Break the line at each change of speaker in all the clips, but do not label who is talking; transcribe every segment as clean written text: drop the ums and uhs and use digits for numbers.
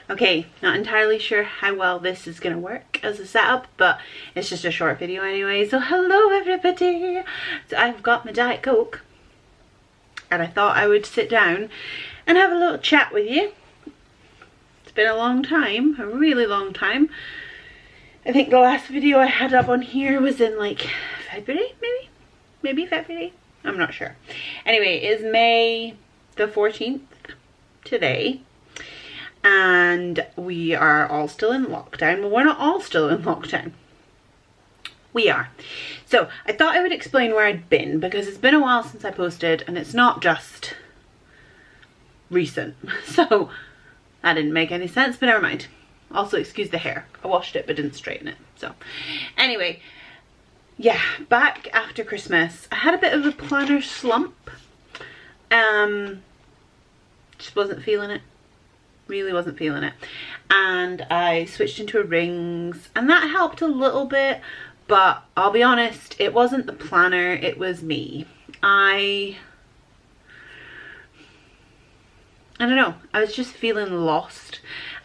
Okay, not entirely sure how well this is gonna work as a setup, but it's just a short video anyway. So hello everybody! So I've got my Diet Coke and I thought I would sit down and have a little chat with you. It's been a long time, a really long time. I think the last video I had up on here was in like February, maybe February, I'm not sure. Anyway, it's May the 14th today. And we are all still in lockdown. Well, we're not all still in lockdown. We are. So I thought I would explain where I'd been, because it's been a while since I posted and it's not just recent. So that didn't make any sense, but never mind. Also, excuse the hair. I washed it but didn't straighten it. So anyway, yeah, back after Christmas. I had a bit of a planner slump. Just wasn't feeling it. Really wasn't feeling it, and I switched into rings and that helped a little bit, but I'll be honest, it wasn't the planner, it was me. I don't know, I was just feeling lost,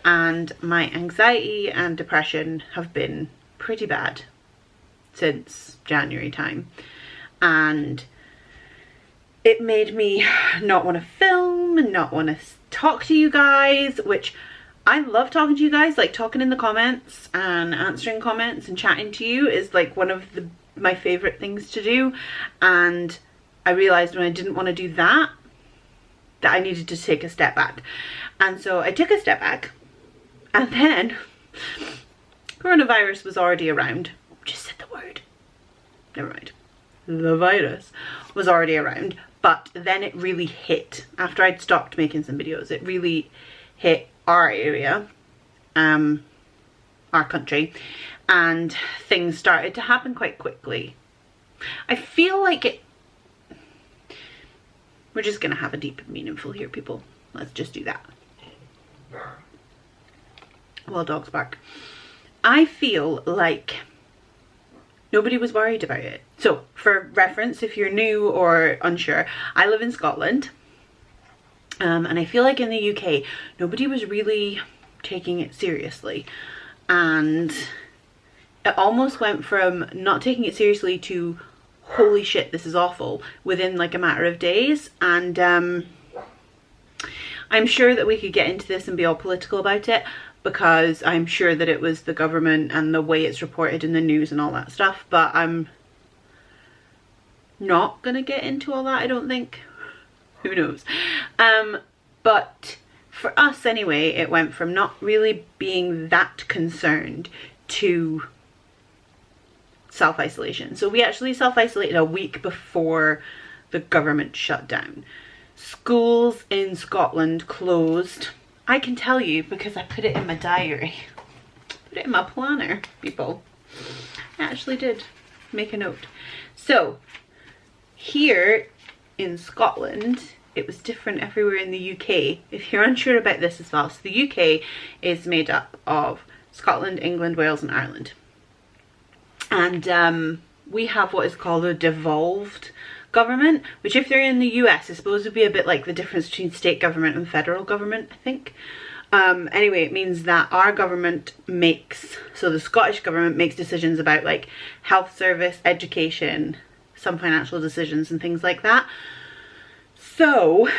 and my anxiety and depression have been pretty bad since January time, and it made me not want to film and not want to talk to you guys, which I love talking to you guys. Like, talking in the comments and answering comments and chatting to you is like one of my favorite things to do, and I realized when I didn't want to do that I needed to take a step back, and so I took a step back, and then coronavirus was already around. Just said the word, never mind. The virus was already around, but then it really hit after I'd stopped making some videos. It really hit our area, our country, and things started to happen quite quickly. I feel like we're just gonna have a deep and meaningful here, people. Let's just do that. Well, dogs bark. I feel like nobody was worried about it. So for reference, if you're new or unsure, I live in Scotland, and I feel like in the UK nobody was really taking it seriously, and it almost went from not taking it seriously to holy shit, this is awful, within like a matter of days. And I'm sure that we could get into this and be all political about it, because I'm sure that it was the government and the way it's reported in the news and all that stuff, but I'm not gonna get into all that, I don't think. Who knows? But for us anyway, it went from not really being that concerned to self-isolation. So we actually self-isolated a week before the government shut down. Schools in Scotland closed. I can tell you because I put it in my diary. Put it in my planner, people. I actually did make a note. So here in Scotland, it was different everywhere in the UK. If you're unsure about this as well, so the UK is made up of Scotland, England, Wales and Ireland. And we have what is called a devolved government, which if they're in the US is supposed to be a bit like the difference between state government and federal government, I think. Anyway, it means that our government makes, so the Scottish government makes decisions about like health service, education, some financial decisions and things like that. So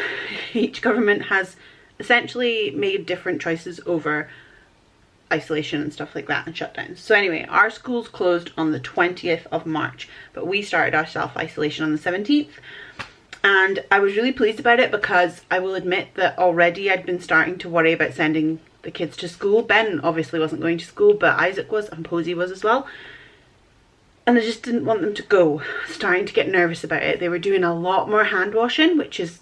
each government has essentially made different choices over isolation and stuff like that and shutdowns. So anyway, our schools closed on the 20th of March, but we started our self-isolation on the 17th. And I was really pleased about it, because I will admit that already I'd been starting to worry about sending the kids to school. Ben obviously wasn't going to school, but Isaac was, and Posey was as well. And I just didn't want them to go. Starting to get nervous about it. They were doing a lot more hand washing, which is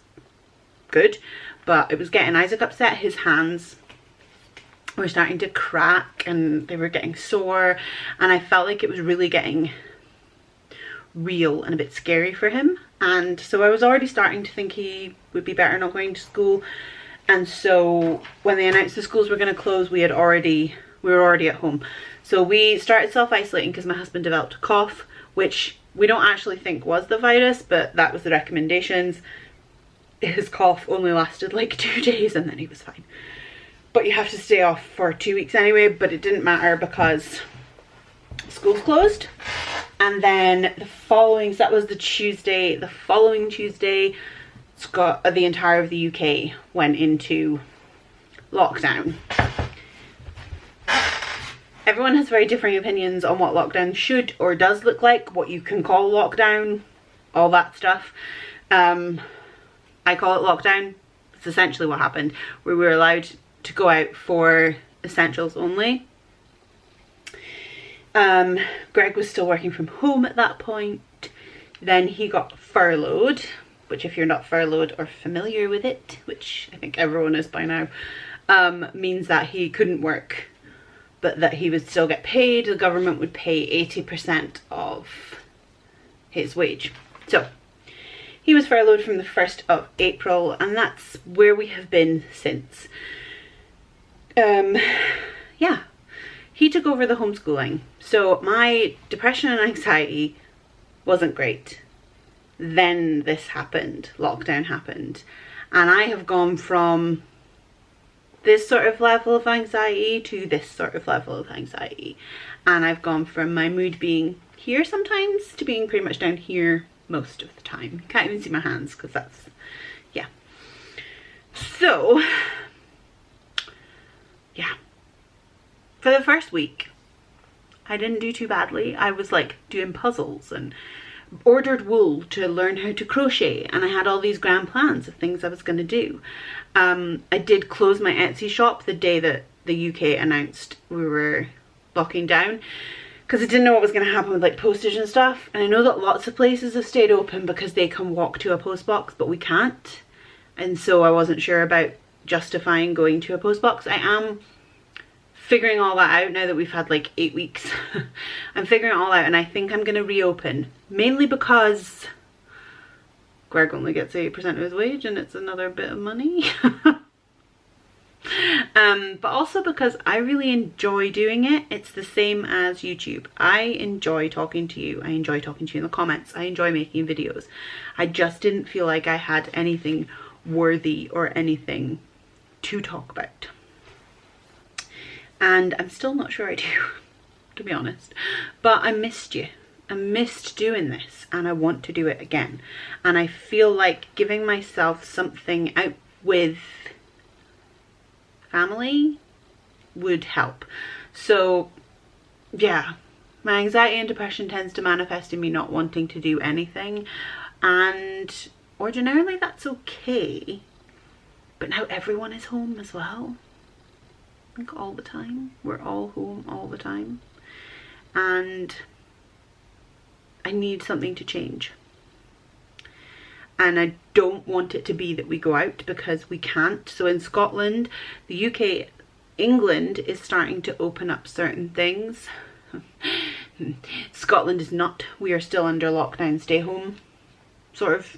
good, but it was getting Isaac upset. His hands were starting to crack and they were getting sore, and I felt like it was really getting real and a bit scary for him. And so I was already starting to think he would be better not going to school. And so when they announced the schools were going to close, we were already at home. So we started self-isolating because my husband developed a cough, which we don't actually think was the virus, but that was the recommendations. His cough only lasted like 2 days and then he was fine. but you have to stay off for 2 weeks anyway. But it didn't matter because school's closed. And then the following, so that was the Tuesday, the following Tuesday, the entire of the UK went into lockdown. Everyone has very differing opinions on what lockdown should or does look like, what you can call lockdown, all that stuff. I call it lockdown. It's essentially what happened. We were allowed to go out for essentials only. Greg was still working from home at that point. Then he got furloughed, which if you're not furloughed or familiar with it, which I think everyone is by now, means that he couldn't work, but that he would still get paid. The government would pay 80% of his wage. So he was furloughed from the 1st of April, and that's where we have been since. Yeah, he took over the homeschooling. So my depression and anxiety wasn't great. Then this happened, lockdown happened, and I have gone from this sort of level of anxiety to this sort of level of anxiety. And I've gone from my mood being here sometimes to being pretty much down here most of the time. Can't even see my hands because that's, yeah. So, yeah. For the first week, I didn't do too badly. I was like doing puzzles and ordered wool to learn how to crochet, and I had all these grand plans of things I was going to do. I did close my Etsy shop the day that the UK announced we were locking down, because I didn't know what was going to happen with like postage and stuff. And I know that lots of places have stayed open because they can walk to a post box, but we can't. And so I wasn't sure about justifying going to a post box. I am figuring all that out now that we've had like 8 weeks. I'm figuring it all out, and I think I'm going to reopen, mainly because Greg only gets 80% of his wage and it's another bit of money. But also because I really enjoy doing it. It's the same as YouTube. I enjoy talking to you. I enjoy talking to you in the comments. I enjoy making videos. I just didn't feel like I had anything worthy or anything to talk about. And I'm still not sure I do, to be honest. But I missed you. I missed doing this, and I want to do it again. And I feel like giving myself something out with family would help. So yeah, my anxiety and depression tends to manifest in me not wanting to do anything, and ordinarily that's okay, but now everyone is home as well. Like all the time. We're all home all the time, and I need something to change. And I don't want it to be that we go out, because we can't. So in Scotland, the UK, England is starting to open up certain things. Scotland is not. We are still under lockdown, stay home sort of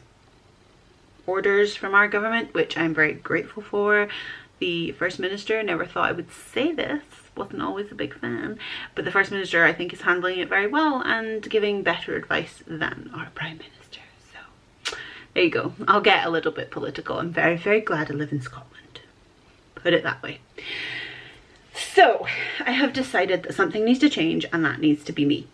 orders from our government, which I'm very grateful for. The First Minister, never thought I would say this, wasn't always a big fan, but the First Minister I think is handling it very well and giving better advice than our Prime Minister. So there you go. I'll get a little bit political. I'm very, very glad I live in Scotland. Put it that way. So I have decided that something needs to change, and that needs to be me.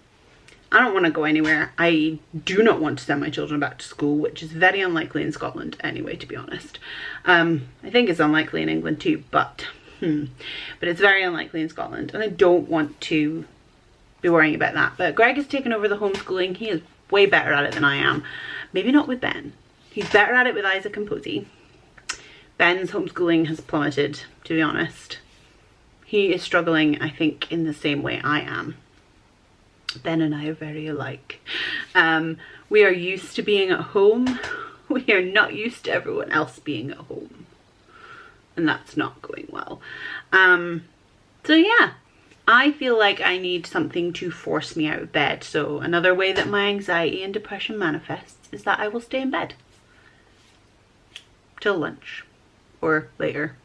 I don't want to go anywhere. I do not want to send my children back to school, which is very unlikely in Scotland anyway, to be honest. I think it's unlikely in England too, but it's very unlikely in Scotland, and I don't want to be worrying about that. But Greg has taken over the homeschooling. He is way better at it than I am. Maybe not with Ben. He's better at it with Isaac and Posey. Ben's homeschooling has plummeted, to be honest. He is struggling, I think, in the same way I am. Ben and I are very alike. We are used to being at home. We are not used to everyone else being at home. And that's not going well. So yeah, I feel like I need something to force me out of bed. So another way that my anxiety and depression manifests is that I will stay in bed till lunch or later.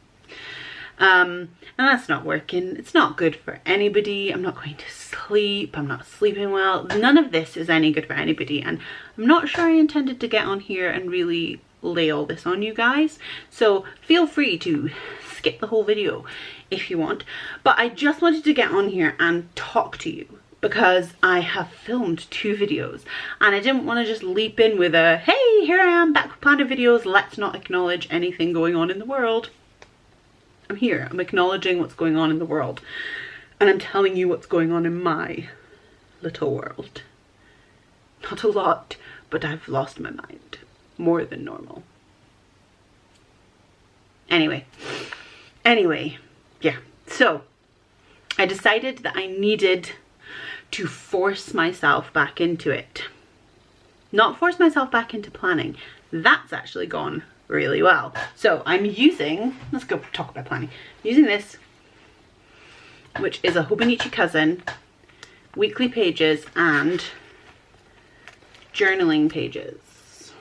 And that's not working. It's not good for anybody. I'm not going to sleep. I'm not sleeping well. None of this is any good for anybody. And I'm not sure I intended to get on here and really lay all this on you guys. So feel free to skip the whole video if you want. But I just wanted to get on here and talk to you because I have filmed 2 videos and I didn't want to just leap in with a, hey, here I am back with planner videos, let's not acknowledge anything going on in the world. I'm here, I'm acknowledging what's going on in the world and I'm telling you what's going on in my little world. Not a lot, but I've lost my mind more than normal. Anyway, yeah, so I decided that I needed to force myself back into it. Not force myself back into planning. That's actually gone really well. So I'm using, let's go talk about planning. I'm using this, which is a Hobonichi Cousin weekly pages and journaling pages,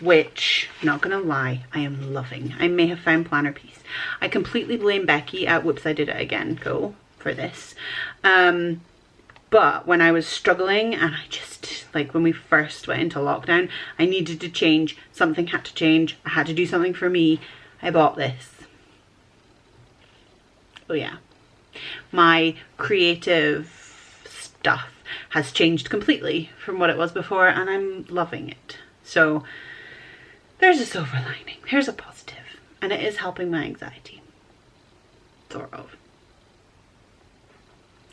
which, not gonna lie, I am loving. I may have found planner peace. I completely blame Becky at Whoops I Did It Again Co for this. But when I was struggling and I just, like when we first went into lockdown, I needed to change, something had to change, I had to do something for me, I bought this. Oh yeah. My creative stuff has changed completely from what it was before and I'm loving it. So there's a silver lining, there's a positive, and it is helping my anxiety, sort of.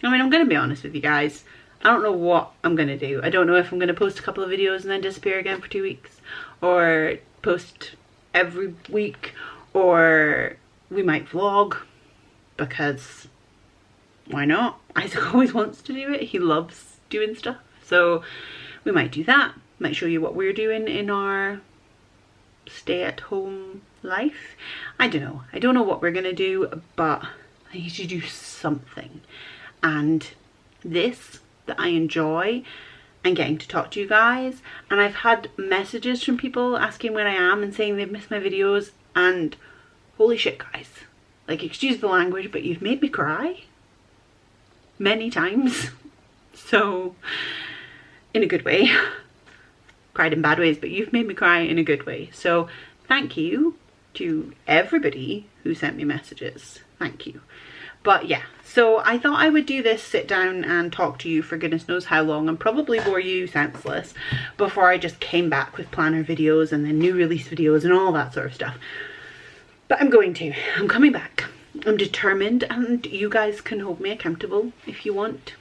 I mean, I'm going to be honest with you guys, I don't know what I'm going to do. I don't know if I'm going to post a couple of videos and then disappear again for 2 weeks, or post every week, or we might vlog, because why not? Isaac always wants to do it, he loves doing stuff, so we might do that. Might show you what we're doing in our stay-at-home life. I don't know what we're gonna do, but I need to do something. And this that I enjoy and getting to talk to you guys, and I've had messages from people asking where I am and saying they've missed my videos, and holy shit guys, like, excuse the language, but you've made me cry many times. So in a good way. Cried in bad ways, but you've made me cry in a good way. So thank you to everybody who sent me messages. Thank you. But yeah, so I thought I would do this, sit down and talk to you for goodness knows how long, and probably bore you senseless before I just came back with planner videos and then new release videos and all that sort of stuff. But I'm going to. I'm coming back. I'm determined, and you guys can hold me accountable if you want.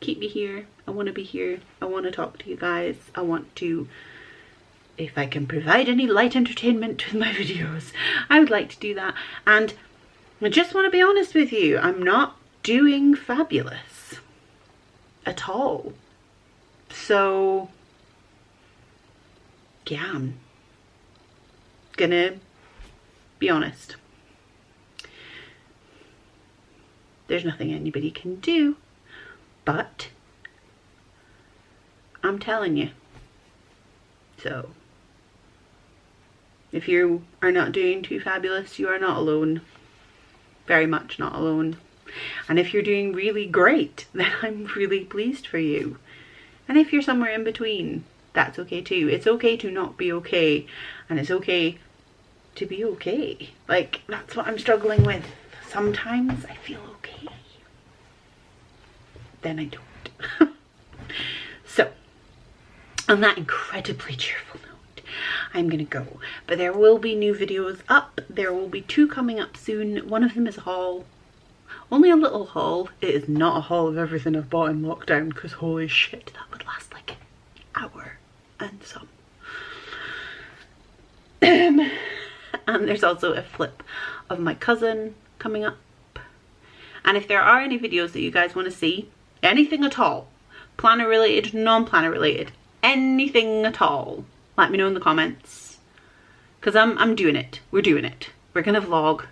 Keep me here. I want to be here. I want to talk to you guys. I want to, if I can provide any light entertainment with my videos, I would like to do that. And I just want to be honest with you, I'm not doing fabulous at all. So yeah, I'm gonna be honest. There's nothing anybody can do, but I'm telling you. So if you are not doing too fabulous, you are not alone. Very much not alone. And if you're doing really great, then I'm really pleased for you. And if you're somewhere in between, that's okay too. It's okay to not be okay, and it's okay to be okay. Like, that's what I'm struggling with. Sometimes I feel okay, then I don't. So on that incredibly cheerful note, I'm gonna go, but there will be new videos up. There will be 2 coming up soon. One of them is a haul, only a little haul. It is not a haul of everything I've bought in lockdown, because holy shit, that would last like an hour and some. And there's also a flip of my cousin coming up. And if there are any videos that you guys want to see, anything at all, planner related, non-planner related, anything at all, let me know in the comments, because I'm doing it. We're doing it. We're gonna vlog.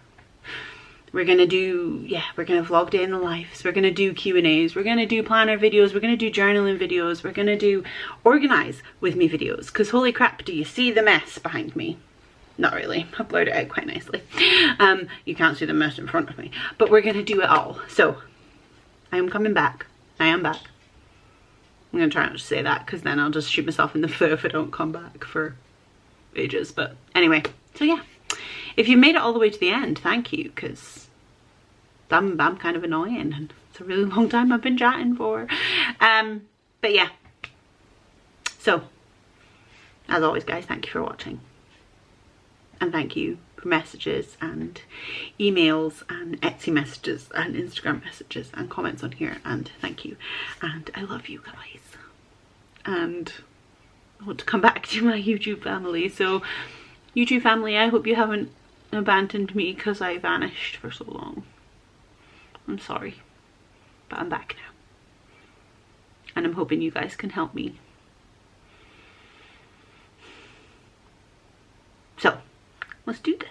We're gonna do, yeah, we're gonna vlog day in the lives. We're gonna do Q&As. We're gonna do planner videos. We're gonna do journaling videos. We're gonna do organize with me videos, because holy crap, do you see the mess behind me? Not really. I've blurred it out quite nicely. You can't see the mess in front of me, but we're gonna do it all. So I am coming back. I am back. I'm gonna try not to say that, because then I'll just shoot myself in the foot if I don't come back for ages. But anyway, so yeah, if you made it all the way to the end, thank you, because I'm kind of annoying and it's a really long time I've been chatting for. But yeah, so as always guys, thank you for watching, and thank you for messages and emails and Etsy messages and Instagram messages and comments on here, and thank you, and I love you guys, and I want to come back to my YouTube family. So YouTube family, I hope you haven't abandoned me because I vanished for so long. I'm sorry, but I'm back now, and I'm hoping you guys can help me. So let's do this.